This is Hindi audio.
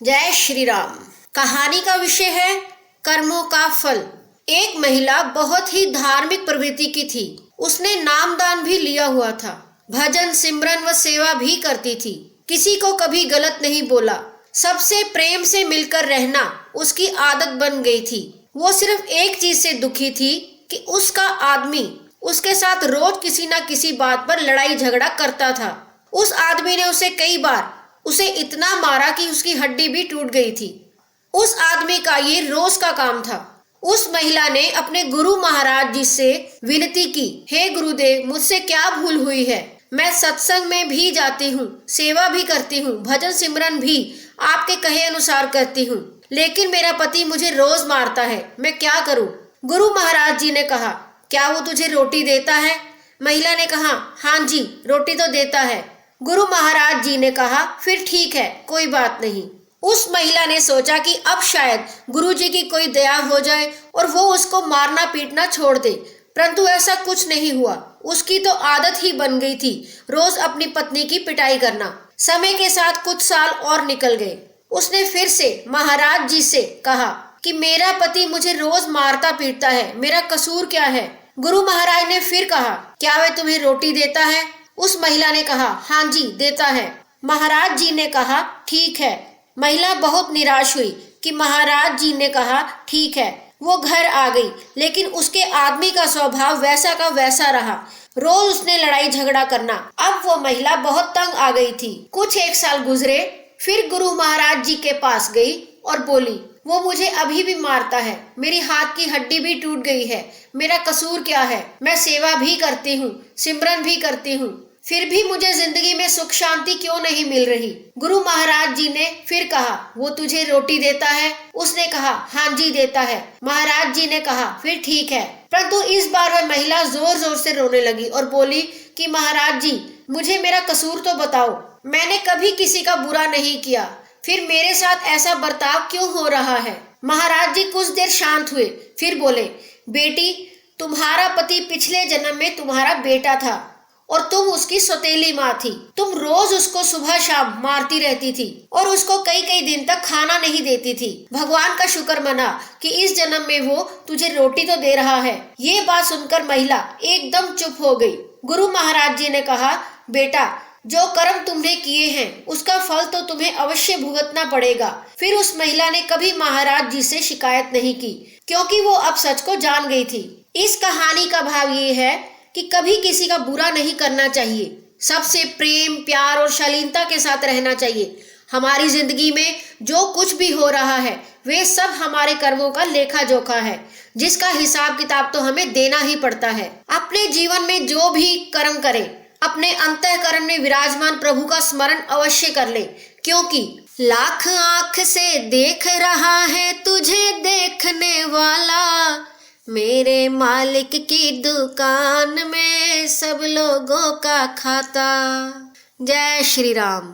जय श्री राम। कहानी का विषय है कर्मों का फल। एक महिला बहुत ही धार्मिक प्रवृत्ति की थी। उसने नामदान भी लिया हुआ था, भजन सिमरन व सेवा भी करती थी। किसी को कभी गलत नहीं बोला, सबसे प्रेम से मिलकर रहना उसकी आदत बन गई थी। वो सिर्फ एक चीज से दुखी थी कि उसका आदमी उसके साथ रोज किसी न किसी बात पर लड़ाई झगड़ा करता था। उस आदमी ने उसे कई बार उसे इतना मारा कि उसकी हड्डी भी टूट गई थी। उस आदमी का ये रोज का काम था। उस महिला ने अपने गुरु महाराज जी से विनती की, हे गुरुदेव, मुझसे क्या भूल हुई है? मैं सत्संग में भी जाती हूँ, सेवा भी करती हूँ, भजन सिमरन भी आपके कहे अनुसार करती हूँ, लेकिन मेरा पति मुझे रोज मारता है, मैं क्या करूँ? गुरु महाराज जी ने कहा, क्या वो तुझे रोटी देता है? महिला ने कहा, हाँ जी, रोटी तो देता है। गुरु महाराज जी ने कहा, फिर ठीक है, कोई बात नहीं। उस महिला ने सोचा कि अब शायद गुरु जी की कोई दया हो जाए और वो उसको मारना पीटना छोड़ दे, परंतु ऐसा कुछ नहीं हुआ। उसकी तो आदत ही बन गई थी रोज अपनी पत्नी की पिटाई करना। समय के साथ कुछ साल और निकल गए। उसने फिर से महाराज जी से कहा कि मेरा पति मुझे रोज मारता पीटता है, मेरा कसूर क्या है? गुरु महाराज ने फिर कहा, क्या वह तुम्हें रोटी देता है? उस महिला ने कहा, हाँ जी, देता है। महाराज जी ने कहा, ठीक है। महिला बहुत निराश हुई कि महाराज जी ने कहा ठीक है। वो घर आ गई, लेकिन उसके आदमी का स्वभाव वैसा का वैसा रहा। रोज उसने लड़ाई झगड़ा करना। अब वो महिला बहुत तंग आ गई थी। कुछ एक साल गुजरे, फिर गुरु महाराज जी के पास गई और बोली, वो मुझे अभी भी मारता है, मेरी हाथ की हड्डी भी टूट गई है, मेरा कसूर क्या है? मैं सेवा भी करती हूँ, सिमरन भी करती हूँ, फिर भी मुझे जिंदगी में सुख शांति क्यों नहीं मिल रही? गुरु महाराज जी ने फिर कहा, वो तुझे रोटी देता है? उसने कहा, हाँ जी, देता है। महाराज जी ने कहा, फिर ठीक है। परंतु इस बार वह महिला जोर जोर से रोने लगी और बोली कि महाराज जी, मुझे मेरा कसूर तो बताओ, मैंने कभी किसी का बुरा नहीं किया, फिर मेरे साथ ऐसा बर्ताव क्यों हो रहा है? महाराज जी कुछ देर शांत हुए, फिर बोले, बेटी, तुम्हारा पति पिछले जन्म में तुम्हारा बेटा था और तुम उसकी सौतेली माँ थी। तुम रोज उसको सुबह शाम मारती रहती थी और उसको कई कई दिन तक खाना नहीं देती थी। भगवान का शुक्र मना कि इस जन्म में वो तुझे रोटी तो दे रहा है। ये बात सुनकर महिला एकदम चुप हो गई। गुरु महाराज जी ने कहा, बेटा, जो कर्म तुमने किए हैं उसका फल तो तुम्हें अवश्य भुगतना पड़ेगा। फिर उस महिला ने कभी महाराज जी से शिकायत नहीं की, क्योंकि वो अब सच को जान गई थी। इस कहानी का भाव ये है कि कभी किसी का बुरा नहीं करना चाहिए, सबसे प्रेम प्यार और शालीनता के साथ रहना चाहिए। हमारी जिंदगी में जो कुछ भी हो रहा है वे सब हमारे कर्मों का लेखा जोखा है, जिसका हिसाब किताब तो हमें देना ही पड़ता है। अपने जीवन में जो भी कर्म करें, अपने अंतःकरण में विराजमान प्रभु का स्मरण अवश्य कर ले, क्योंकि लाख आंख से देख रहा है तुझे देखने वाला, मेरे मालिक की दुकान में सब लोगों का खाता। जय श्री राम।